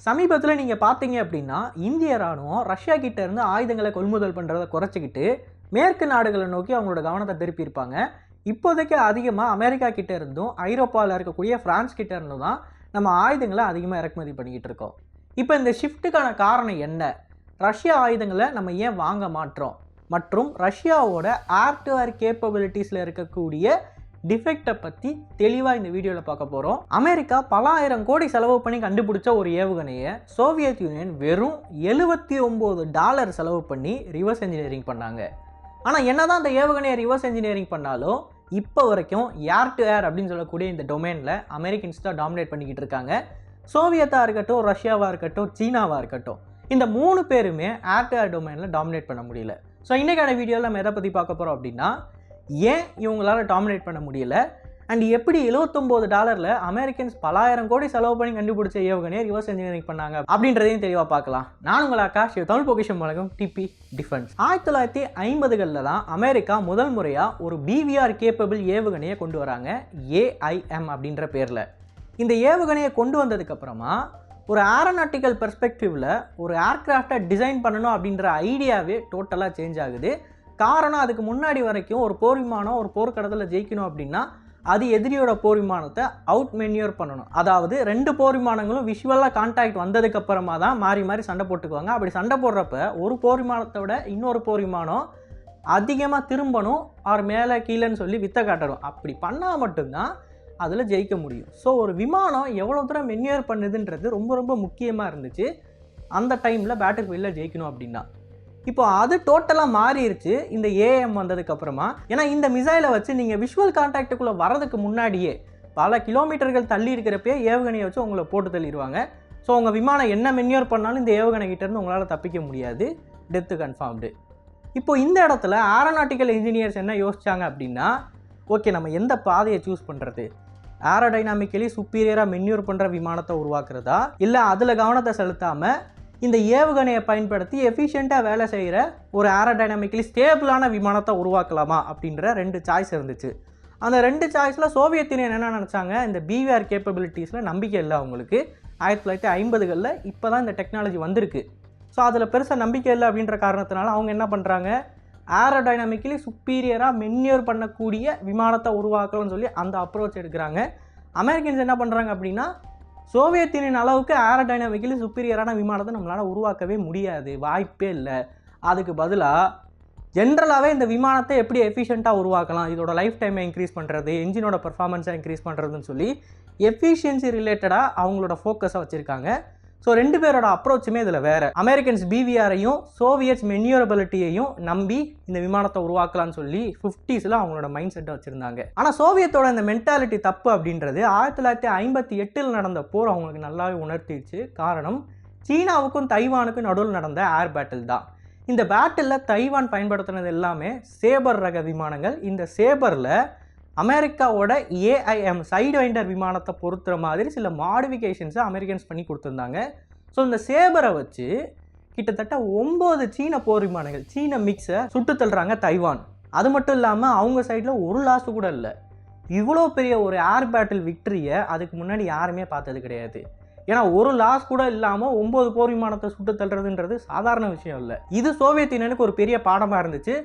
சமீபத்தில் நீங்கள் பார்த்தீங்க அப்படின்னா இந்திய ராணுவம் ரஷ்யா கிட்ட இருந்து ஆயுதங்களை கொள்முதல் பண்ணுறதை குறைச்சிக்கிட்டு மேற்கு நாடுகளை நோக்கி அவங்களோட கவனத்தை திருப்பியிருப்பாங்க. இப்போதைக்கு அதிகமாக அமெரிக்கா கிட்ட இருந்தும் ஐரோப்பாவில் இருக்கக்கூடிய பிரான்ஸ் கிட்ட இருந்தும் தான் நம்ம ஆயுதங்களை அதிகமாக இறக்குமதி பண்ணிக்கிட்டு இருக்கோம். இப்போ இந்த ஷிஃப்ட்டுக்கான காரணம் என்ன? ரஷ்யா ஆயுதங்களை நம்ம ஏன் வாங்க மாட்டோம்? மற்றும் ரஷ்யாவோட ஏர் டு ஏர் கேப்பபிலிட்டிஸில் இருக்கக்கூடிய டிஃபெக்டை பற்றி தெளிவாக இந்த வீடியோவில் பார்க்க போகிறோம். அமெரிக்கா பல ஆயிரம் கோடி செலவு பண்ணி கண்டுபிடிச்ச ஒரு ஏவுகணையை சோவியத் யூனியன் வெறும் $79 செலவு பண்ணி ரிவர்ஸ் என்ஜினியரிங் பண்ணாங்க. ஆனால் என்னதான் அந்த ஏவுகணையை ரிவர்ஸ் என்ஜினியரிங் பண்ணாலும் இப்போ வரைக்கும் ஏர் டு ஏர் அப்படின்னு சொல்லக்கூடிய இந்த டொமைனில் அமெரிக்கன்ஸ் தான் டாமினேட் பண்ணிக்கிட்டு இருக்காங்க. சோவியத்தாக இருக்கட்டும், ரஷ்யாவாக இருக்கட்டும், சீனாவாக இருக்கட்டும், இந்த 3 பேருமே ஏர் டு ஏர் டொமைனில் டாமினேட் பண்ண முடியல. ஸோ இன்றைக்கான வீடியோவில் நம்ம எதை பற்றி பார்க்க போகிறோம் அப்படின்னா, ஏன் இவங்களால டாமினேட் பண்ண முடியல அண்ட் எப்படி $79 அமெரிக்கன்ஸ் பல ஆயிரம் கோடி செலவு பண்ணி கண்டுபிடிச்ச ஏவுகணையை ரிவர்ஸ் என்ஜினியரிங் பண்ணாங்க அப்படின்றதையும் தெளிவாக பார்க்கலாம். நான் உங்கள் ஆகாஷ், தமிழ் பொக்கிஷம் வழங்கும் டிபி டிஃபென்ஸ். 1950களில் தான் அமெரிக்கா முதல் முறையாக ஒரு பிவிஆர் கேப்பபிள் ஏவுகணையை கொண்டு வராங்க, AIM அப்படின்ற பேரில். இந்த ஏவுகணையை கொண்டு வந்ததுக்கப்புறமா ஒரு ஏரோநாட்டிக்கல் பெர்ஸ்பெக்டிவில் ஒரு ஏர்க்ராஃப்டை டிசைன் பண்ணணும் அப்படின்ற ஐடியாவே டோட்டலாக சேஞ்ச் ஆகுது. காரணம், அதுக்கு முன்னாடி வரைக்கும் ஒரு போர் விமானம் ஒரு போர்க்களத்தில் ஜெயிக்கணும் அப்படின்னா அது எதிரியோட போர் விமானத்தை அவுட் மென்யூர் பண்ணணும். அதாவது 2 போர் விமானங்களும் விஷுவலாக கான்டாக்ட் வந்ததுக்கு அப்புறமா தான் மாறி மாறி சண்டை போட்டுக்குவாங்க. அப்படி சண்டை போடுறப்ப ஒரு போர் விமானத்தை விட இன்னொரு போர் விமானம் அதிகமாக திரும்பணும், அவர் மேலே கீழேன்னு சொல்லி வித்த காட்டணும். அப்படி பண்ணால் மட்டும்தான் அதில் ஜெயிக்க முடியும். ஸோ ஒரு விமானம் எவ்வளோ தூரம் மென்யூர் பண்ணுதுன்றது ரொம்ப ரொம்ப முக்கியமாக இருந்துச்சு அந்த டைமில் பேட்டில் ஃபீல்டில் ஜெயிக்கணும் அப்படின்னா. இப்போ அது டோட்டலாக மாறிடுச்சு இந்த AIM வந்ததுக்கப்புறமா. ஏன்னா இந்த மிசைலை வச்சு நீங்கள் விஷுவல் கான்டாக்டுக்குள்ளே வரதுக்கு முன்னாடியே பல கிலோமீட்டர்கள் தள்ளி இருக்கிறப்பே ஏவுகணையை வச்சு உங்களை போட்டு தள்ளிடுவாங்க. ஸோ உங்கள் விமானம் என்ன மென்யூர் பண்ணாலும் இந்த ஏவுகணை கிட்டேருந்து உங்களால் தப்பிக்க முடியாது, டெத்து கன்ஃபார்ம்டு. இப்போ இந்த இடத்துல ஏரோநாட்டிக்கல் இன்ஜினியர்ஸ் என்ன யோசிச்சாங்க அப்படின்னா, ஓகே நம்ம எந்த பாதையை சூஸ் பண்ணுறது? ஏரோடைனாமிக்கலி சுப்பீரியராக மென்யூர் பண்ணுற விமானத்தை உருவாக்குறதா, இல்லை அதில் கவனத்தை செலுத்தாமல் இந்த ஏவுகணையை பயன்படுத்தி எஃபிஷியண்ட்டாக வேலை செய்கிற ஒரு ஏரோடைனாமிக்கலி ஸ்டேபிளான விமானத்தை உருவாக்கலாமா அப்படின்ற 2 சாய்ஸ் இருந்துச்சு. அந்த 2 சாய்ஸில் சோவியத் யூனியன் என்ன நினச்சாங்க, இந்த பிவிஆர் கேப்பபிலிட்டிஸில் நம்பிக்கை இல்லை அவங்களுக்கு. 1950களில் இப்போ தான் இந்த டெக்னாலஜி வந்திருக்கு. ஸோ அதில் பெருசாக நம்பிக்கை இல்லை அப்படின்ற காரணத்தினால அவங்க என்ன பண்ணுறாங்க, ஏரோடைனாமிக்கலி சுப்பீரியராக மென்யூர் பண்ணக்கூடிய விமானத்தை உருவாக்கலாம்னு சொல்லி அந்த அப்ரோச் எடுக்கிறாங்க. அமெரிக்கன்ஸ் என்ன பண்ணுறாங்க அப்படின்னா, சோவியத் யூனியன் அளவுக்கு ஏரோடைனாமிக்கலி சுப்பீரியரான விமானத்தை நம்மளால் உருவாக்கவே முடியாது, வாய்ப்பே இல்லை. அதுக்கு பதிலாக ஜென்ரலாகவே இந்த விமானத்தை எப்படி எஃபிஷியண்ட்டாக உருவாக்கலாம், இதோட லைஃப் டைமை இன்க்ரீஸ் பண்ணுறது, என்ஜினோட பர்ஃபார்மன்ஸை இன்க்ரீஸ் பண்ணுறதுன்னு சொல்லி எஃபிஷியன்சி ரிலேட்டடாக அவங்களோட ஃபோக்கஸை வச்சுருக்காங்க. ஸோ 2 பேரோட அப்ரோச்சுமே இதில் வேறு. அமெரிக்கன்ஸ் பிவிஆரையும் சோவியட்ஸ் மென்யூரபிலிட்டியையும் நம்பி இந்த விமானத்தை உருவாக்கலான்னு சொல்லி 50s அவங்களோட மைண்ட் செட்டை வச்சுருந்தாங்க. ஆனால் சோவியத்தோட இந்த மென்டாலிட்டி தப்பு அப்படின்றது 1958 நடந்த போர் அவங்களுக்கு நல்லாவே உணர்த்திடுச்சு. காரணம், சீனாவுக்கும் தைவானுக்கும் நடுவில் நடந்த ஏர் பேட்டில் தான். இந்த பேட்டிலில் தைவான் பயன்படுத்தினது எல்லாமே சேபர் ரக விமானங்கள். இந்த சேபரில் அமெரிக்காவோட AIM சைடு வைண்டர் விமானத்தை பொறுத்துற மாதிரி சில மாடிஃபிகேஷன்ஸை அமெரிக்கன்ஸ் பண்ணி கொடுத்துருந்தாங்க. ஸோ இந்த சேபரை வச்சு கிட்டத்தட்ட 9 சீன போர் விமானங்கள், சீன மிக்ஸை சுட்டு தள்ளுறாங்க தைவான். அது மட்டும் இல்லாமல் அவங்க சைடில் ஒரு லாஸ் கூட இல்லை. இவ்வளோ பெரிய ஒரு ஏர் பேட்டில் விக்டரியை அதுக்கு முன்னாடி யாருமே பார்த்தது கிடையாது. ஏன்னா ஒரு லாஸ் கூட இல்லாமல் 9 போர் விமானத்தை சுட்டு தள்ளுறதுன்றது சாதாரண விஷயம் இல்லை. இது சோவியத் யூனியனுக்கு ஒரு பெரிய பாடமாக இருந்துச்சு.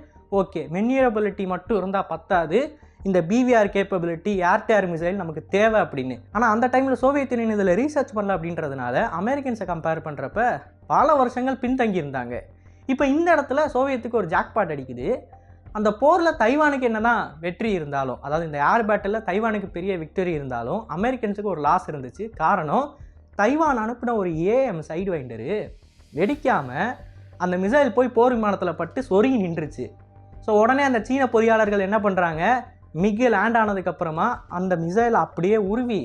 ஓகே, மென்யூரபிலிட்டி மட்டும் இருந்தால் பத்தாது, இந்த PVR capability air to air missile நமக்கு தேவை அப்படின்னு. ஆனால் அந்த டைமில் சோவியத் யூனியன் இதில் ரீசர்ச் பண்ணல அப்படின்றதுனால அமெரிக்கன்ஸை கம்பேர் பண்ணுறப்ப பல வருஷங்கள் பின்தங்கியிருந்தாங்க. இப்போ இந்த இடத்துல சோவியத்துக்கு ஒரு ஜாக்பாட் அடிக்குது. அந்த போரில் தைவானுக்கு என்ன தான் வெற்றி இருந்தாலும், அதாவது இந்த ஏர் பேட்டிலில் தைவானுக்கு பெரிய விக்டரி இருந்தாலும் அமெரிக்கன்ஸுக்கு ஒரு லாஸ் இருந்துச்சு. காரணம், தைவான் அனுப்பின ஒரு AIM சைடு வைண்டரு வெடிக்காமல் அந்த மிசைல் போய் போர் விமானத்தில் பட்டு சொருகி நின்றுச்சு. ஸோ உடனே அந்த சீன பொறியாளர்கள் என்ன பண்ணுறாங்க, மிக லேண்ட் ஆனதுக்கப்புறமா அந்த மிசைலை அப்படியே உருவி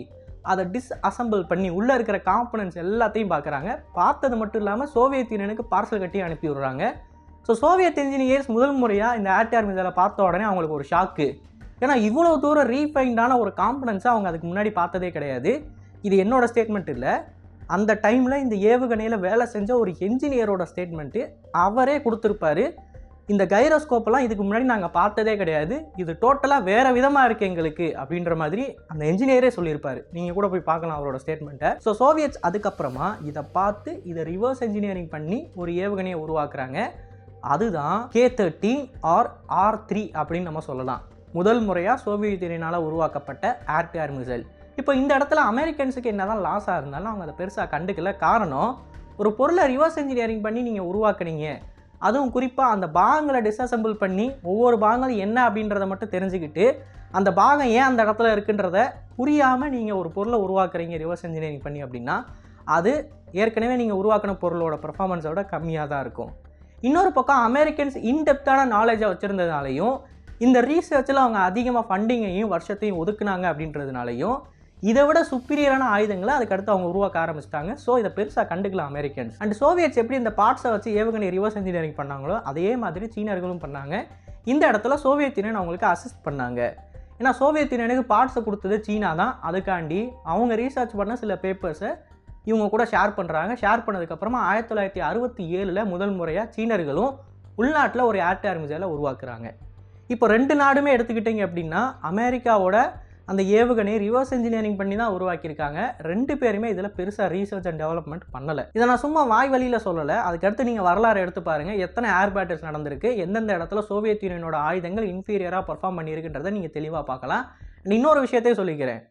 அதை டிஸ்அசம்பிள் பண்ணி உள்ளே இருக்கிற காம்பனன்ட்ஸ் எல்லாத்தையும் பார்க்குறாங்க. பார்த்தது மட்டும் இல்லாமல் சோவியத் யூனியனுக்கு பார்சல் கட்டி அனுப்பி விடுறாங்க. ஸோ சோவியத் இன்ஜினியர்ஸ் முதல் முறையாக இந்த ஏர் டு ஏர் மிசைலை பார்த்த உடனே அவங்களுக்கு ஒரு ஷாக்கு. ஏன்னா இவ்வளோ தூரம் ரீஃபைண்டான ஒரு காம்பனன்ஸை அவங்க அதுக்கு முன்னாடி பார்த்ததே கிடையாது. இது என்னோட ஸ்டேட்மெண்ட் இல்லை, அந்த டைமில் இந்த ஏவுகணையில் வேலை செஞ்ச ஒரு என்ஜினியரோட ஸ்டேட்மெண்ட்டு. அவரே கொடுத்துருப்பாரு, இந்த கைரோஸ்கோப்பெல்லாம் இதுக்கு முன்னாடி நாங்கள் பார்த்ததே கிடையாது, இது டோட்டலாக வேறு விதமாக இருக்குது எங்களுக்கு அப்படின்ற மாதிரி அந்த என்ஜினியரே சொல்லியிருப்பார். நீங்கள் கூட போய் பார்க்கலாம் அவரோட ஸ்டேட்மெண்ட்டை. ஸோ சோவியட்ஸ் அதுக்கப்புறமா இதை பார்த்து இதை ரிவர்ஸ் என்ஜினியரிங் பண்ணி ஒரு ஏவுகணையை உருவாக்குறாங்க. அதுதான் K-13 ஆர் R3 அப்படின்னு நம்ம சொல்லலாம். முதல் முறையாக சோவியத் யூனியனால் உருவாக்கப்பட்ட ஏர் டு ஏர் மிசைல். இப்போ இந்த இடத்துல அமெரிக்கன்ஸுக்கு என்ன தான் லாஸாக இருந்தாலும் அவங்க அதை பெருசாக கண்டுக்கல. காரணம், ஒரு பொருளை ரிவர்ஸ் என்ஜினியரிங் பண்ணி நீங்கள் உருவாக்குனீங்க, அதுவும் குறிப்பாக அந்த பாகங்களை டிஸ்அசம்பிள் பண்ணி ஒவ்வொரு பாகங்களும் என்ன அப்படின்றத மட்டும் தெரிஞ்சுக்கிட்டு அந்த பாகம் ஏன் அந்த இடத்துல இருக்குன்றத புரியாமல் நீங்கள் ஒரு பொருளை உருவாக்குறீங்க ரிவர்ஸ் என்ஜினியரிங் பண்ணி அப்படின்னா அது ஏற்கனவே நீங்கள் உருவாக்கின பொருளோட பர்ஃபார்மன்ஸை விட கம்மியாக தான் இருக்கும். இன்னொரு பக்கம் அமெரிக்கன்ஸ் இன்டெப்த்தான நாலேஜை வச்சுருந்ததுனாலையும் இந்த ரீசர்ச்சில் அவங்க அதிகமாக ஃபண்டிங்கையும் வருஷத்தையும் ஒதுக்குனாங்க அப்படின்றதுனாலையும் இதை விட சுப்பீரியரான ஆயுதங்களை அதுக்கடுத்து அவங்க உருவாக்க ஆரம்பிச்சிட்டாங்க. ஸோ இதை பெருசாக கண்டுக்கலாம் அமெரிக்கன்ஸ். அண்ட் சோவியட்ஸ் எப்படி இந்த பார்ட்ஸை வச்சு ஏவுகணை ரிவர்ஸ் என்ஜினியரிங் பண்ணாங்களோ அதே மாதிரி சீனர்களும் பண்ணாங்க. இந்த இடத்துல சோவியத் யூனியன் அவங்களுக்கு அசிஸ்ட் பண்ணாங்க. ஏன்னா சோவியத் யூனியனுக்கு பார்ட்ஸை கொடுத்தது சீனா தான். அதுக்காண்டி அவங்க ரீசர்ச் பண்ண சில பேப்பர்ஸை இவங்க கூட ஷேர் பண்ணுறாங்க. ஷேர் பண்ணதுக்கப்புறமா 1967 முதல் முறையாக சீனர்களும் உள்நாட்டில் ஒரு ஏர் டு ஏர் மிசைலை உருவாக்குறாங்க. இப்போ ரெண்டு நாடுமே எடுத்துக்கிட்டிங்க அப்படின்னா அமெரிக்காவோட அந்த ஏவுகணையை ரிவர்ஸ் என்ஜினியரிங் பண்ணி தான் உருவாக்கியிருக்காங்க. ரெண்டு பேருமே இதில் பெருசாக ரீசர்ச் அண்ட் டெவலப்மெண்ட் பண்ணலை. இதை நான் சும்மா வாய் வழியில் சொல்லலை. அதுக்கடுத்து நீங்கள் வரலாறு எடுத்து பாருங்கள், எத்தனை ஏர் பேட்டில்ஸ் நடந்திருக்கு, எந்தெந்த இடத்துல சோவியத் யூனியனோட ஆயுதங்கள் இன்ஃபீரியராக பர்ஃபார்ம் பண்ணியிருக்குன்றதை நீங்கள் தெளிவாக பார்க்கலாம். இன்னொரு விஷயத்தையும் சொல்லிக்கிறேன்,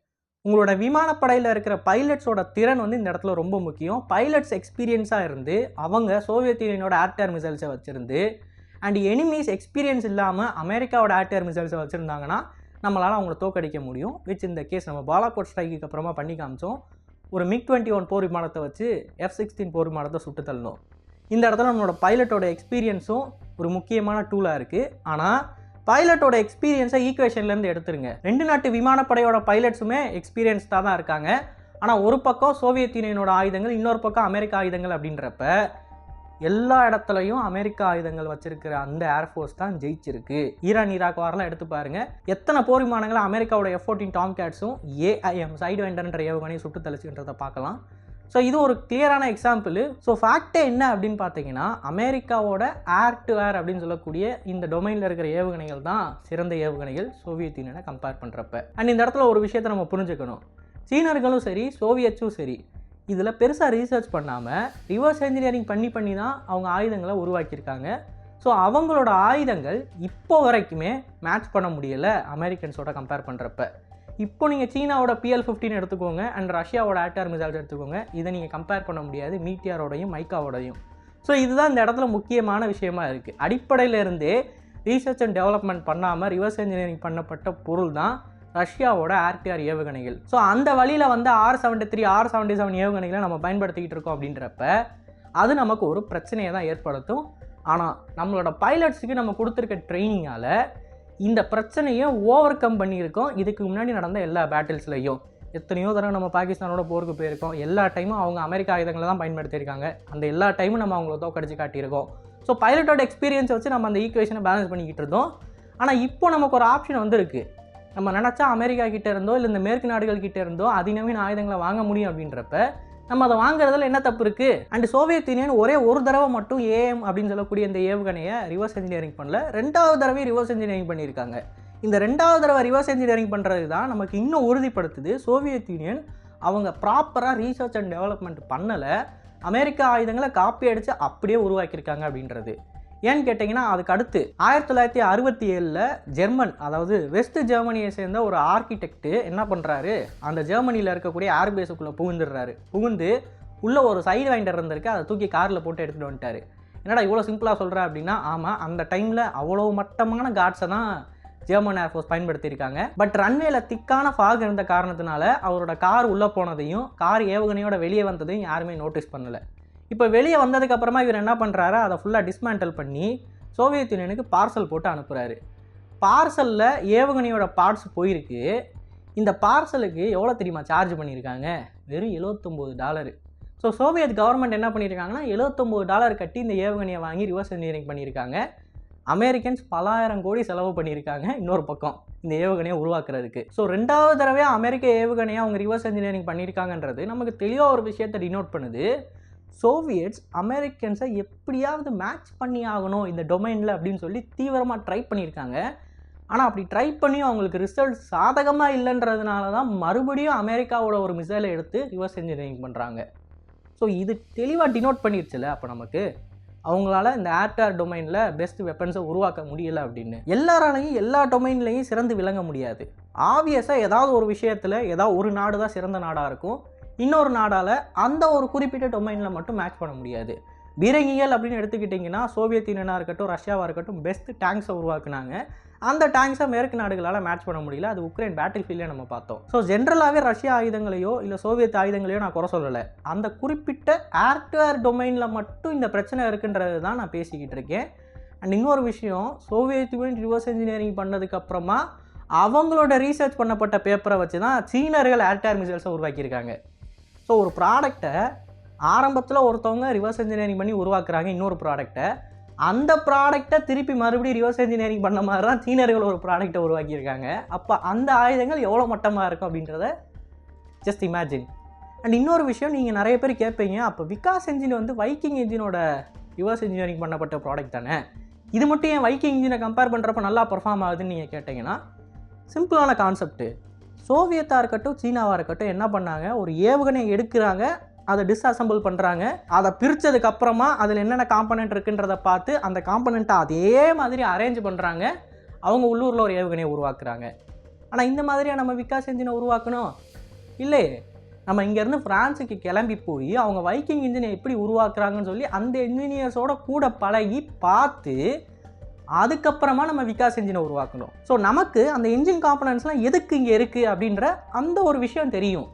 உங்களோட விமானப்படையில் இருக்கிற பைலட்ஸோட திறன் இந்த இடத்துல ரொம்ப முக்கியம். பைலட்ஸ் எக்ஸ்பீரியன்ஸாக இருந்து அவங்க சோவியத் யூனியனோட ஏர் டு ஏர் மிசைல்ஸை வச்சுருந்து அண்ட் எனிமீஸ் எக்ஸ்பீரியன்ஸ் இல்லாமல் அமெரிக்காவோட ஏர் டு ஏர் மிசைல்ஸை வச்சுருந்தாங்கன்னா நம்மளால் அவங்கள தோக்கடிக்க முடியும். விச் இந்த கேஸ் நம்ம பாலாகோட் ஸ்ட்ரைக்கு அப்புறமா பண்ணி காமிச்சோம். ஒரு MiG-21 போர் விமானத்தை வச்சு F-16 போர் விமானத்தை சுட்டு தள்ளணும். இந்த இடத்துல நம்மளோட பைலட்டோட எக்ஸ்பீரியன்ஸும் ஒரு முக்கியமான டூலாக இருக்குது. ஆனால் பைலட்டோட எக்ஸ்பீரியன்ஸை ஈக்குவேஷன்லேருந்து எடுத்துருங்க. ரெண்டு நாட்டு விமானப்படையோட பைலட்ஸுமே எக்ஸ்பீரியன்ஸ்டாக தான் இருக்காங்க. ஆனால் ஒரு பக்கம் சோவியத் யூனியனோட ஆயுதங்கள், இன்னொரு பக்கம் அமெரிக்கா ஆயுதங்கள் அப்படின்றப்ப எல்லா இடத்துலையும் அமெரிக்கா ஆயுதங்கள் வச்சிருக்கிற அந்த ஏர்ஃபோர்ஸ் தான் ஜெயிச்சிருக்கு. ஈரான் ஈராக் வாரெலாம் எடுத்து பாருங்க, எத்தனை போர் விமானங்களை அமெரிக்காவோட F-14 டாம் கேட்ஸும் AIM சைடு வெண்டர்ன்ற ஏவுகணையும் சுட்டு தெளிச்சுன்றதை பார்க்கலாம். ஸோ இது ஒரு கிளியரான எக்ஸாம்பிள். ஸோ ஃபேக்டே என்ன அப்படின்னு பார்த்தீங்கன்னா அமெரிக்காவோட ஏர் டு ஏர் அப்படின்னு சொல்லக்கூடிய இந்த டொமைனில் இருக்கிற ஏவுகணைகள் தான் சிறந்த ஏவுகணைகள் சோவியத் யூனியனை கம்பேர் பண்ணுறப்ப. அண்ட் இந்த இடத்துல ஒரு விஷயத்தை நம்ம புரிஞ்சுக்கணும், சீனர்களும் சரி சோவியட்ஸும் சரி இதில் பெருசாக ரீசர்ச் பண்ணாமல் ரிவர்ஸ் என்ஜினியரிங் பண்ணி தான் அவங்க ஆயுதங்களை உருவாக்கியிருக்காங்க. ஸோ அவங்களோட ஆயுதங்கள் இப்போ வரைக்குமே மேட்ச் பண்ண முடியலை அமெரிக்கன்ஸோட கம்பேர் பண்ணுறப்ப. இப்போ நீங்கள் சீனாவோட PL-15 எடுத்துக்கோங்க அண்ட் ரஷ்யாவோட ஏர் டு ஏர் மிசைல்ஸ் எடுத்துக்கோங்க, இதை நீங்கள் கம்பேர் பண்ண முடியாது மீட்டியாரோடையும் மைக்காவோடையும். ஸோ இதுதான் இந்த இடத்துல முக்கியமான விஷயமா இருக்குது. அடிப்படையிலேருந்தே ரீசர்ச் அண்ட் டெவலப்மெண்ட் பண்ணாமல் ரிவர்ஸ் என்ஜினியரிங் பண்ணப்பட்ட பொருள் தான் ரஷ்யாவோட ஏர் டு ஏர் ஏவுகணைகள். ஸோ அந்த வழியில் R-73 R-77 ஏவுகணைகளை நம்ம பயன்படுத்திக்கிட்டு இருக்கோம் அப்படின்றப்ப அது நமக்கு ஒரு பிரச்சனையை தான் ஏற்படுத்தும். ஆனால் நம்மளோட பைலட்ஸுக்கு நம்ம கொடுத்துருக்க ட்ரைனிங்கால் இந்த பிரச்சனையை ஓவர் கம் பண்ணியிருக்கோம். இதுக்கு முன்னாடி நடந்த எல்லா பேட்டில்ஸ்லையும் எத்தனையோ தடவை நம்ம பாகிஸ்தானோட போருக்கு போயிருக்கோம். எல்லா டைமும் அவங்க அமெரிக்கா ஆயுதங்களை தான் பயன்படுத்தியிருக்காங்க. அந்த எல்லா டைமும் நம்ம அவங்கள தோக்கடிச்சு காட்டியிருக்கோம். ஸோ பைலட்டோட எக்ஸ்பீரியன்ஸை வச்சு நம்ம அந்த ஈக்குவேஷனை பேலன்ஸ் பண்ணிக்கிட்டு இருந்தோம். ஆனால் இப்போ நமக்கு ஒரு ஆப்ஷன் வந்துருக்கு. நம்ம நினச்சா அமெரிக்கா கிட்டே இருந்தோ இல்லை இந்த மேற்கு நாடுகள் கிட்டே இருந்தோ அதிநவீன ஆயுதங்களை வாங்க முடியும் அப்படின்றப்ப நம்ம அதை வாங்குறதுல என்ன தப்பு இருக்குது? அண்ட் சோவியத் யூனியன் ஒரே ஒரு தடவை மட்டும் AIM அப்படின்னு சொல்லக்கூடிய இந்த ஏவுகணையை ரிவர்ஸ் என்ஜினியரிங் பண்ணல, ரெண்டாவது தடவை ரிவர்ஸ் என்ஜினியரிங் பண்ணியிருக்காங்க. இந்த ரெண்டாவது தடவை ரிவர்ஸ் என்ஜினியரிங் பண்ணுறது தான் நமக்கு இன்னும் உறுதிப்படுத்துது சோவியத் யூனியன் அவங்க ப்ராப்பராக ரீசர்ச் அண்ட் டெவலப்மெண்ட் பண்ணலை, அமெரிக்கா ஆயுதங்களை காப்பி அடித்து அப்படியே உருவாக்கியிருக்காங்க அப்படின்றது. ஏன்னு கேட்டிங்கன்னா அதுக்கு அடுத்து 1967 ஜெர்மன், அதாவது வெஸ்ட் ஜெர்மனியை சேர்ந்த ஒரு ஆர்கிடெக்ட் என்ன பண்ணுறாரு, அந்த ஜெர்மனியில் இருக்கக்கூடிய ஏர்பேஸுக்குள்ளே புகுந்து உள்ளே ஒரு சைடு வைண்டர் இருந்திருக்கு, அதை தூக்கி காரில் போட்டு எடுத்துகிட்டு வந்துட்டார். என்னடா இவ்வளோ சிம்பிளாக சொல்கிறேன் அப்படின்னா, ஆமாம் அந்த டைமில் அவ்வளோ மட்டமான காட்ஸை தான் ஜெர்மன் ஏர்ஃபோர்ஸ் பயன்படுத்தியிருக்காங்க. பட் ரன்வேல திக்கான ஃபாக் இருந்த காரணத்தினால அவரோட கார் உள்ளே போனதையும் கார் ஏவுகணையோட வெளியே வந்ததையும் யாருமே நோட்டீஸ் பண்ணலை. இப்போ வெளியே வந்ததுக்கப்புறமா இவர் என்ன பண்ணுறாரு, அதை ஃபுல்லாக டிஸ்மேண்டல் பண்ணி சோவியத் யூனியனுக்கு பார்சல் போட்டு அனுப்புகிறாரு. பார்சலில் ஏவுகணையோட பார்ட்ஸ் போயிருக்கு. இந்த பார்சலுக்கு எவ்வளோ தெரியுமா சார்ஜ் பண்ணியிருக்காங்க? வெறும் $79. ஸோ சோவியத் கவர்மெண்ட் என்ன பண்ணியிருக்காங்கன்னா $79 கட்டி இந்த ஏவுகணையை வாங்கி ரிவர்ஸ் என்ஜினியரிங் பண்ணியிருக்காங்க. அமெரிக்கன்ஸ் பலாயிரம் கோடி செலவு பண்ணியிருக்காங்க இன்னொரு பக்கம் இந்த ஏவுகணையை உருவாக்குறதுக்கு. ஸோ ரெண்டாவது தடவையாக அமெரிக்க ஏவுகணையை அவங்க ரிவர்ஸ் என்ஜினியரிங் பண்ணியிருக்காங்கன்றது நமக்கு தெளிவாக ஒரு விஷயத்தை டினோட் பண்ணுது. சோவியட்ஸ் அமெரிக்கன்ஸை எப்படியாவது மேட்ச் பண்ணி ஆகணும் இந்த டொமைனில் அப்படின்னு சொல்லி தீவிரமாக ட்ரை பண்ணியிருக்காங்க. ஆனால் அப்படி ட்ரை பண்ணி அவங்களுக்கு ரிசல்ட் சாதகமாக இல்லைன்றதுனால தான் மறுபடியும் அமெரிக்காவோட ஒரு மிசைலை எடுத்து ரிவர்ஸ் என்ஜினியரிங் பண்ணுறாங்க. ஸோ இது தெளிவாக டினோட் பண்ணிடுச்சுல அப்போ நமக்கு அவங்களால இந்த ஏர்டேர் டொமைனில் பெஸ்ட் வெப்பன்ஸை உருவாக்க முடியலை அப்படின்னு. எல்லாராலையும் எல்லா டொமைன்லையும் சிறந்து விளங்க முடியாது. ஆப்வியஸாக ஏதாவது ஒரு விஷயத்தில் ஏதாவது ஒரு நாடு தான் சிறந்த நாடாக இருக்கும், இன்னொரு நாடால் அந்த ஒரு குறிப்பிட்ட டொமைனில் மட்டும் மேட்ச் பண்ண முடியாது. பீரங்கிகள் அப்படின்னு எடுத்துக்கிட்டிங்கன்னா சோவியத் யூனியனாக இருக்கட்டும் ரஷ்யாவாக இருக்கட்டும் பெஸ்ட் டேங்க்ஸை உருவாக்குனாங்க. அந்த டேங்க்ஸை மேற்கு நாடுகளால் மேட்ச் பண்ண முடியல. அது உக்ரைன் பேட்டில் ஃபீல்டில் நம்ம பார்த்தோம். ஸோ ஜென்ரலாகவே ரஷ்யா ஆயுதங்களையோ இல்லை சோவியத் ஆயுதங்களையோ நான் குறை சொல்லலை. அந்த குறிப்பிட்ட ஏர்டேர் டொமைனில் மட்டும் இந்த பிரச்சனை இருக்குன்றது தான் நான் பேசிக்கிட்டு இருக்கேன். அண்ட் இன்னொரு விஷயம், சோவியத் யூனியன் ரிவர்ஸ் இன்ஜினியரிங் பண்ணதுக்கப்புறமா அவங்களோட ரீசர்ச் பண்ணப்பட்ட பேப்பரை வச்சு தான் சீனர்கள் ஏர்டேர் மிசைல்ஸை உருவாக்கியிருக்காங்க. ஸோ ஒரு ப்ராடக்டை ஆரம்பத்தில் ஒருத்தவங்க ரிவர்ஸ் இன்ஜினியரிங் பண்ணி உருவாக்குறாங்க இன்னொரு ப்ராடக்டை, அந்த ப்ராடக்டை திருப்பி மறுபடியும் ரிவர்ஸ் இன்ஜினியரிங் பண்ண மாதிரி தான் சீனர்கள் ஒரு ப்ராடக்டை உருவாக்கியிருக்காங்க. அப்போ அந்த ஆயுதங்கள் எவ்வளோ மட்டமாக இருக்கும் அப்படின்றத ஜஸ்ட் இமேஜின். அண்ட் இன்னொரு விஷயம், நீங்கள் நிறைய பேர் கேட்பீங்க, அப்போ விகாஸ் என்ஜின் வந்து வைக்கிங் என்ஜினோட ரிவர்ஸ் இன்ஜினியரிங் பண்ணப்பட்ட ப்ராடக்ட் தானே, இது மட்டும் ஏன் வைக்கிங் இன்ஜினை கம்பேர் பண்ணுறப்ப நல்லா பர்ஃபார்ம் ஆகுதுன்னு நீங்கள் கேட்டிங்கன்னா சிம்பிளான கான்செப்ட்டு. சோவியத்தாக இருக்கட்டும் சீனாவாக இருக்கட்டும் என்ன பண்ணாங்க, ஒரு ஏவுகணை எடுக்கிறாங்க, அதை டிஸ்அசம்பிள் பண்ணுறாங்க, அதை பிரித்ததுக்கப்புறமா அதில் என்னென்ன காம்பனண்ட் இருக்குன்றதை பார்த்து அந்த காம்பனண்ட்டை அதே மாதிரி அரேஞ்ச் பண்ணுறாங்க, அவங்க உள்ளூரில் ஒரு ஏவுகணையை உருவாக்குறாங்க. ஆனால் இந்த மாதிரியாக நம்ம விகாஸ் என்ஜினை உருவாக்கணும் இல்லை, நம்ம இங்கேருந்து ஃப்ரான்ஸுக்கு கிளம்பி போய் அவங்க வைக்கிங் இன்ஜினை எப்படி உருவாக்குறாங்கன்னு சொல்லி அந்த என்ஜினியர்ஸோட கூட பழகி பார்த்து அதுக்கப்புறமா நம்ம விகாஸ் என்ஜினை உருவாக்கணும். ஸோ நமக்கு அந்த என்ஜின் காம்பனன்ட்ஸ்லாம் எதுக்கு இங்கே இருக்குது அப்படின்ற அந்த ஒரு விஷயம் தெரியும்.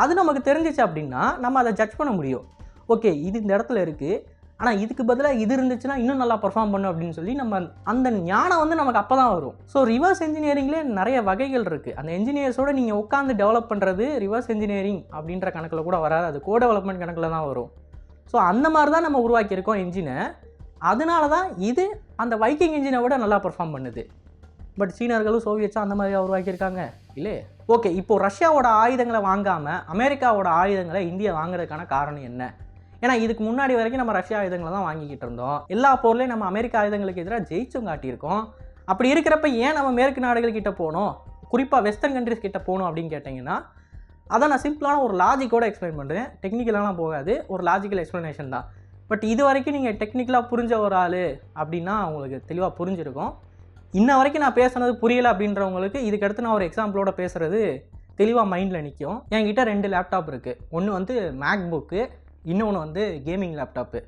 அது நமக்கு தெரிஞ்சிச்சு அப்படின்னா நம்ம அதை ஜட்ஜ் பண்ண முடியும். ஓகே, இது இந்த இடத்துல இருக்குது, ஆனால் இதுக்கு பதிலாக இது இருந்துச்சுன்னா இன்னும் நல்லா பர்ஃபார்ம் பண்ணும் அப்படின்னு சொல்லி நம்ம அந்த ஞானம் வந்து நமக்கு அப்போ தான் வரும். ஸோ ரிவர்ஸ் என்ஜினியரிங்லேயே நிறைய வகைகள் இருக்குது. அந்த என்ஜினியர்ஸோட நீங்கள் உட்காந்து டெவலப் பண்ணுறது ரிவர்ஸ் என்ஜினியரிங் அப்படின்ற கணக்கில் கூட வராது, அது கோ டெவலப்மெண்ட் கணக்கில் தான் வரும். ஸோ அந்த மாதிரி தான் நம்ம உருவாக்கியிருக்கோம் என்ஜினை. அதனால தான் இது அந்த வைக்கிங் என்ஜினை விட நல்லா பர்ஃபார்ம் பண்ணுது. பட் சீனர்களும் சோவியட்ஸும் அந்த மாதிரி உருவாக்கியிருக்காங்க இல்லை. ஓகே, இப்போது ரஷ்யாவோட ஆயுதங்களை வாங்காமல் அமெரிக்காவோட ஆயுதங்களை இந்தியா வாங்குறதுக்கான காரணம் என்ன? ஏன்னா இதுக்கு முன்னாடி வரைக்கும் நம்ம ரஷ்யா ஆயுதங்களை தான் வாங்கிக்கிட்டு இருந்தோம். எல்லா போர்லையும் நம்ம அமெரிக்கா ஆயுதங்களுக்கு எதிராக ஜெயிச்சும் காட்டியிருக்கோம். அப்படி இருக்கிறப்ப ஏன் நம்ம மேற்கு நாடுகள் கிட்ட போகணும், குறிப்பாக வெஸ்டர்ன் கண்ட்ரிஸ் கிட்ட போகணும் அப்படின்னு கேட்டிங்கன்னா, அதை நான் சிம்பிளான ஒரு லாஜிக்கோடு எக்ஸ்பிளைன் பண்ணுறேன். டெக்னிக்கலாலாம் போகாது, ஒரு லாஜிக்கல் எக்ஸ்ப்ளனேஷன் தான். பட் இது வரைக்கும் நீங்கள் டெக்னிக்கலாக புரிஞ்ச ஒரு ஆள் அப்படின்னா உங்களுக்கு தெளிவாக புரிஞ்சிருக்கும். இன்ன வரைக்கும் நான் பேசுனது புரியலை அப்படின்றவங்களுக்கு இதுக்கடுத்து நான் ஒரு எக்ஸாம்பிளோட பேசுகிறது தெளிவாக மைண்டில் நிற்கும். என்கிட்ட 2 லேப்டாப் இருக்குது. ஒன்று வந்து மேக் புக்கு, இன்னொன்று வந்து கேமிங் லேப்டாப்பு.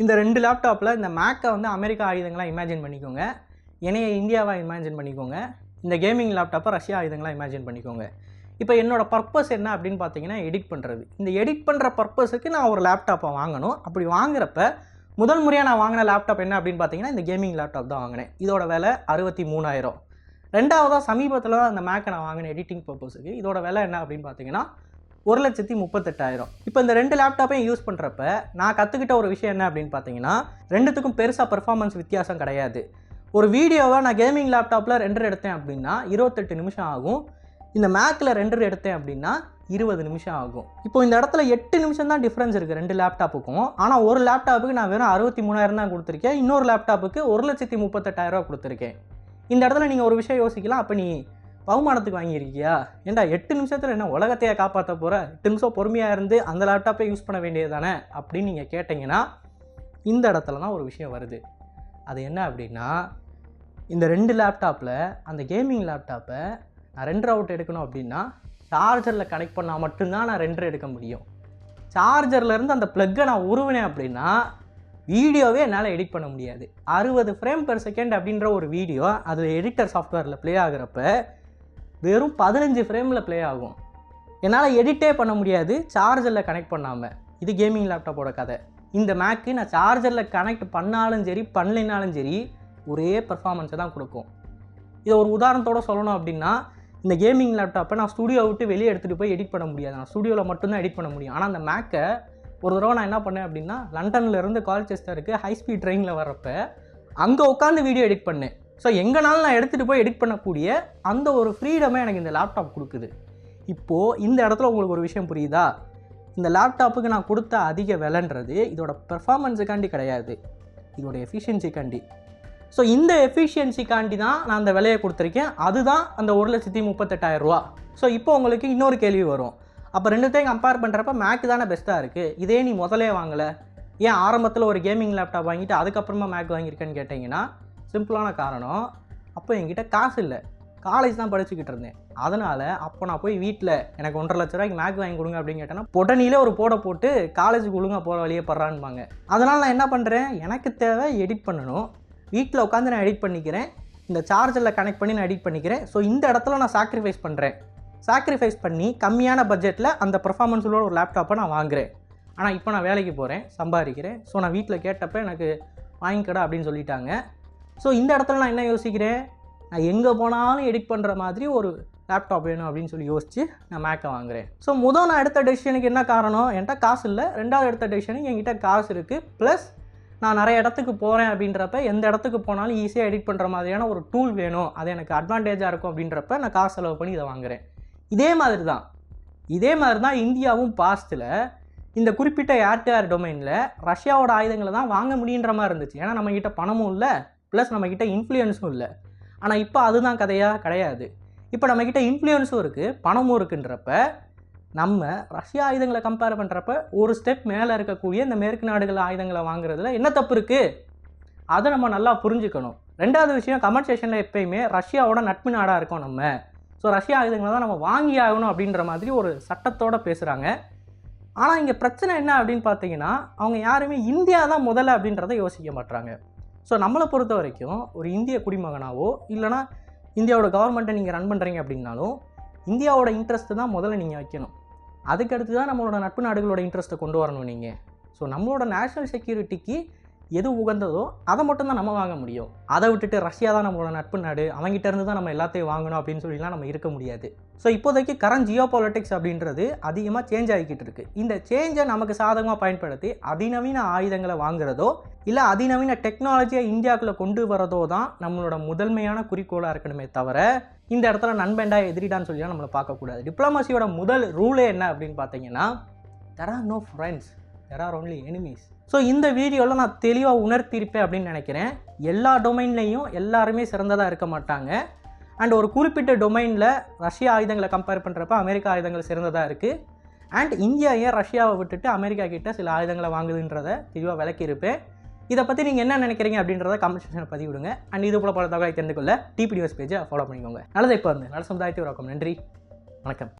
இந்த 2 லேப்டாப்பில் இந்த மேக்கை வந்து அமெரிக்கா ஆயுதங்களாக இமேஜின் பண்ணிக்கோங்க, என்னைய இந்தியாவாக இமேஜின் பண்ணிக்கோங்க, இந்த கேமிங் லேப்டாப்பை ரஷ்யா ஆயுதங்களாக இமேஜின் பண்ணிக்கோங்க. இப்போ என்னோடய பர்பஸ் என்ன அப்படின்னு பார்த்தீங்கன்னா எடிட் பண்ணுறது. இந்த எடிட் பண்ணுற பர்பஸுக்கு நான் ஒரு லேப்டாப்பை வாங்கணும். அப்படி வாங்குறப்ப முதல் முறையாக நான் வாங்கின லேப்டாப் என்ன அப்படின்னு பார்த்தீங்கன்னா இந்த கேமிங் லேப்டாப் தான் வாங்கினேன். இதோட விலை 63,000. ரெண்டாவதாக சமீபத்தில் தான் அந்த மேக்கை நான் வாங்கினேன் எடிட்டிங் பர்பஸுக்கு. இதோட விலை என்ன அப்படின்னு பார்த்தீங்கன்னா 1,38,000. இப்போ இந்த 2 லேப்டாப்பையும் யூஸ் பண்ணுறப்ப நான் கற்றுக்கிட்ட ஒரு விஷயம் என்ன அப்படின்னு பார்த்தீங்கன்னா, ரெண்டுத்துக்கும் பெருசாக பெர்ஃபார்மன்ஸ் வித்தியாசம் கிடையாது. ஒரு வீடியோவை நான் கேமிங் லேப்டாப்பில் ரெண்டர் எடுத்தேன் அப்படின்னா 28 நிமிஷம் ஆகும். இந்த மேக்கில் ரெண்டர் எடுத்தேன் அப்படின்னா 20 நிமிஷம் ஆகும். இப்போ இந்த இடத்துல 8 நிமிஷம் தான் டிஃப்ரென்ஸ் இருக்குது 2 லேப்டாப்புக்கும். ஆனால் ஒரு லேப்டாப்புக்கு நான் வெறும் 63,000 தான் கொடுத்துருக்கேன், இன்னொரு லேப்டாப்புக்கு 1,38,000 கொடுத்துருக்கேன். இந்த இடத்துல நீங்கள் ஒரு விஷயம் யோசிக்கலாம், அப்போ நீ பகுமானத்துக்கு வாங்கியிருக்கியா? ஏண்டா 8 நிமிஷத்தில் என்ன உலகத்தையே காப்பாற்ற போகிற? 8 நிமிஷம் பொறுமையாக இருந்து அந்த லேப்டாப்பை யூஸ் பண்ண வேண்டியது தானே அப்படின்னு நீங்கள் கேட்டிங்கன்னா இந்த இடத்துல தான் ஒரு விஷயம் வருது. அது என்ன அப்படின்னா, இந்த 2 லேப்டாப்பில் அந்த கேமிங் லேப்டாப்பை நான் ரெண்டர் அவுட் எடுக்கணும் அப்படின்னா சார்ஜரில் கனெக்ட் பண்ணால் மட்டும்தான் நான் ரெண்டர் எடுக்க முடியும். சார்ஜர்லேருந்து அந்த ப்ளக்கை நான் உருவினேன் அப்படின்னா வீடியோவே என்னால் எடிட் பண்ண முடியாது. 60 ஃப்ரேம் பெர் செகண்ட் அப்படின்ற ஒரு வீடியோ அதில் எடிட்டர் சாஃப்ட்வேரில் ப்ளே ஆகிறப்ப வெறும் 15 ஃப்ரேமில் ப்ளே ஆகும். என்னால் எடிட்டே பண்ண முடியாது சார்ஜரில் கனெக்ட் பண்ணாமல். இது கேமிங் லேப்டாப்போட கதை. இந்த மேக்கு நான் சார்ஜரில் கனெக்ட் பண்ணாலும் சரி பண்ணலைனாலும் சரி ஒரே பர்ஃபார்மன்ஸை தான் கொடுக்கும். இதை ஒரு உதாரணத்தோடு சொல்லணும் அப்படின்னா, இந்த கேமிங் லேப்டாப்பை நான் ஸ்டுடியோ விட்டு வெளியே எடுத்துகிட்டு போய் எடிட் பண்ண முடியாது, நான் ஸ்டுடியோவில் மட்டும்தான் எடிட் பண்ண முடியும். ஆனால் அந்த மேக்கை ஒரு தடவை நான் என்ன பண்ணேன் அப்படின்னா, லண்டன்லேருந்து கால்செஸ்டருக்கு ஹை ஸ்பீட் ட்ரெயினில் வர்றப்ப அங்கே உட்காந்து வீடியோ எடிட் பண்ணேன். ஸோ எங்கேனாலும் நான் எடுத்துகிட்டு போய் எடிட் பண்ணக்கூடிய அந்த ஒரு ஃப்ரீடமே எனக்கு இந்த லேப்டாப் கொடுக்குது. இப்போது இந்த இடத்துல உங்களுக்கு ஒரு விஷயம் புரியுதா? இந்த லேப்டாப்புக்கு நான் கொடுத்த அதிக விலைன்றது இதோட பெர்ஃபார்மன்ஸுக்காண்டி கிடையாது, இதோட எஃபிஷியன்சிக்காண்டி. ஸோ இந்த எஃபிஷியன்சிக்காண்டி தான் நான் அந்த விலையை கொடுத்துருக்கேன். அதுதான் அந்த 1,38,000 ரூபா. ஸோ இப்போ உங்களுக்கு இன்னொரு கேள்வி வரும், அப்போ ரெண்டுத்தையும் கம்பேர் பண்ணுறப்ப மேக் தானே பெஸ்ட்டாக இருக்குது, இதே நீ முதலே வாங்கலை, ஏன் ஆரம்பத்தில் ஒரு கேமிங் லேப்டாப் வாங்கிட்டு அதுக்கப்புறமா மேக் வாங்கியிருக்கேன்னு கேட்டிங்கன்னா, சிம்பிளான காரணம், அப்போ என்கிட்ட காசு இல்லை, காலேஜ் தான் படிச்சுக்கிட்டு இருந்தேன். அதனால் அப்போ நான் போய் வீட்டில் எனக்கு 1,50,000 ரூபாய்க்கு மேக் வாங்கி கொடுங்க அப்படின்னு கேட்டேன்னா உடனே ஒரு போட போட்டு காலேஜுக்கு ஒழுங்காக போகிற வழியே படுறான்பாங்க. அதனால் நான் என்ன பண்ணுறேன், எனக்கு தேவை எடிட் பண்ணணும், வீட்டில் உட்காந்து நான் எடிட் பண்ணிக்கிறேன், இந்த சார்ஜரில் கனெக்ட் பண்ணி நான் எடிட் பண்ணிக்கிறேன். ஸோ இந்த இடத்துல நான் சாக்ரிஃபைஸ் பண்ணுறேன். சாக்ரிஃபைஸ் பண்ணி கம்மியான பட்ஜெட்டில் அந்த பெர்ஃபார்மன்ஸோட ஒரு லேப்டாப்பை நான் வாங்குகிறேன். ஆனால் இப்போ நான் வேலைக்கு போகிறேன், சம்பாதிக்கிறேன். ஸோ நான் வீட்டில் கேட்டப்போ எனக்கு வாங்கிக்கடா அப்படின்னு சொல்லிட்டாங்க. ஸோ இந்த இடத்துல நான் என்ன யோசிக்கிறேன், நான் எங்கே போனாலும் எடிட் பண்ணுற மாதிரி ஒரு லேப்டாப் வேணும் அப்படின்னு சொல்லி யோசித்து நான் மேக்கை வாங்குகிறேன். ஸோ நான் எடுத்த டெசிஷனுக்கு என்ன காரணம், என்கிட்ட காசு இல்லை. ரெண்டாவது எடுத்த டெசிஷனுக்கு என்கிட்ட காசு இருக்குது, ப்ளஸ் நான் நிறைய இடத்துக்கு போகிறேன் அப்படின்றப்ப எந்த இடத்துக்கு போனாலும் ஈஸியாக எடிட் பண்ணுற மாதிரியான ஒரு டூல் வேணும், அது எனக்கு அட்வான்டேஜாக இருக்கும் அப்படின்றப்ப நான் காசு செலவு பண்ணி இதை வாங்குகிறேன். இதே மாதிரி தான் இந்தியாவும் பாஸ்ட்டில் இந்த குறிப்பிட்ட ஏர் டு ஏர் டொமைனில் ரஷ்யாவோட ஆயுதங்களை தான் வாங்க முடியுன்ற மாதிரி இருந்துச்சு. ஏன்னா நம்மக்கிட்ட பணமும் இல்லை, ப்ளஸ் நம்மக்கிட்ட இன்ஃப்ளூயன்ஸும் இல்லை. ஆனால் இப்போ அதுதான் கதையாக கிடையாது. இப்போ நம்மக்கிட்ட இன்ஃப்ளூயன்ஸும் இருக்குது, பணமும் இருக்குன்றப்ப நம்ம ரஷ்யா ஆயுதங்களை கம்பேர் பண்ணுறப்ப ஒரு ஸ்டெப் மேலே இருக்கக்கூடிய இந்த மேற்கு நாடுகள் ஆயுதங்களை வாங்குறதுல என்ன தப்பு இருக்குது, அதை நம்ம நல்லா புரிஞ்சுக்கணும். ரெண்டாவது விஷயம், கமெண்ட் செக்ஷனில் எப்பயுமே ரஷ்யாவோட நட்பு நாடாக இருக்கோம் நம்ம, ஸோ ரஷ்யா ஆயுதங்களை தான் நம்ம வாங்கி ஆகணும் அப்படின்ற மாதிரி ஒரு சட்டத்தோடு பேசுகிறாங்க. ஆனால் இங்கே பிரச்சனை என்ன அப்படின்னு பார்த்தீங்கன்னா, அவங்க யாருமே இந்தியா தான் முதல்ல அப்படின்றத யோசிக்க மாட்டாங்க. ஸோ நம்மளை பொறுத்த வரைக்கும் ஒரு இந்திய குடிமகனாவோ இல்லைனா இந்தியாவோட கவர்மெண்ட்டை நீங்கள் ரன் பண்ணுறீங்க அப்படின்னாலும் இந்தியாவோட இன்ட்ரெஸ்ட்டு தான் முதல்ல நீங்கள் வைக்கணும். அதுக்கடுத்து தான் நம்மளோட நட்பு நாடுகளோட இன்ட்ரெஸ்ட்டை கொண்டு வரணும் நீங்கள். ஸோ நம்மளோட நேஷ்னல் செக்யூரிட்டிக்கு எது உகந்ததோ அதை மட்டும் தான் நம்ம வாங்க முடியும். அதை விட்டுட்டு ரஷ்யா தான் நம்மளோட நட்பு நாடு, அவங்ககிட்ட இருந்து தான் நம்ம எல்லாத்தையும் வாங்கணும் அப்படின்னு சொல்லிலாம் நம்ம இருக்க முடியாது. ஸோ இப்போதைக்கு கரண்ட் ஜியோ பாலிட்டிக்ஸ் அப்படின்றது அதிகமாக சேஞ்ச் ஆகிக்கிட்டு இருக்குது. இந்த சேஞ்சை நமக்கு சாதகமாக பயன்படுத்தி அதிநவீன ஆயுதங்களை வாங்குறதோ இல்லை அதிநவீன டெக்னாலஜியை இந்தியாவுக்குள்ளே கொண்டு வரதோ தான் நம்மளோட முதன்மையான குறிக்கோளாக இருக்கணுமே தவிர இந்த இடத்துல நண்பேண்டா எதிரிடான்னு சொல்லி நம்மளை பார்க்கக்கூடாது. டிப்ளமசியோட முதல் ரூலே என்ன அப்படின்னு பார்த்தீங்கன்னா, there are no friends, there are only enemies. So இந்த வீடியோவில் நான் தெளிவாக உணர்த்தியிருப்பேன் அப்படின்னு நினைக்கிறேன். எல்லா டொமைன்லேயும் எல்லாருமே சிறந்ததாக இருக்க மாட்டாங்க. அண்ட் ஒரு குறிப்பிட்ட டொமைனில் ரஷ்யா ஆயுதங்களை கம்பேர் பண்ணுறப்ப அமெரிக்கா ஆயுதங்கள் சிறந்ததாக இருக்குது. அண்ட் இந்தியா ஏன் ரஷ்யாவை விட்டுட்டு அமெரிக்கா கிட்ட சில ஆயுதங்களை வாங்குதுன்றதை தெளிவாக விளக்கியிருப்பேன். இதை பற்றி நீங்கள் என்ன நினைக்கிறீங்க அப்படின்றத கமெண்ட் செக்ஷனில் பதிவிடுங்க. அண்ட் இது போல பல தகவலை தெரிந்து கொள்ள டிபி நியூஸ் பேஜை ஃபாலோ பண்ணிக்கோங்க. நல்லதை இப்போ நல்ல சமுதாயத்தை உருவாக்கும். நன்றி, வணக்கம்.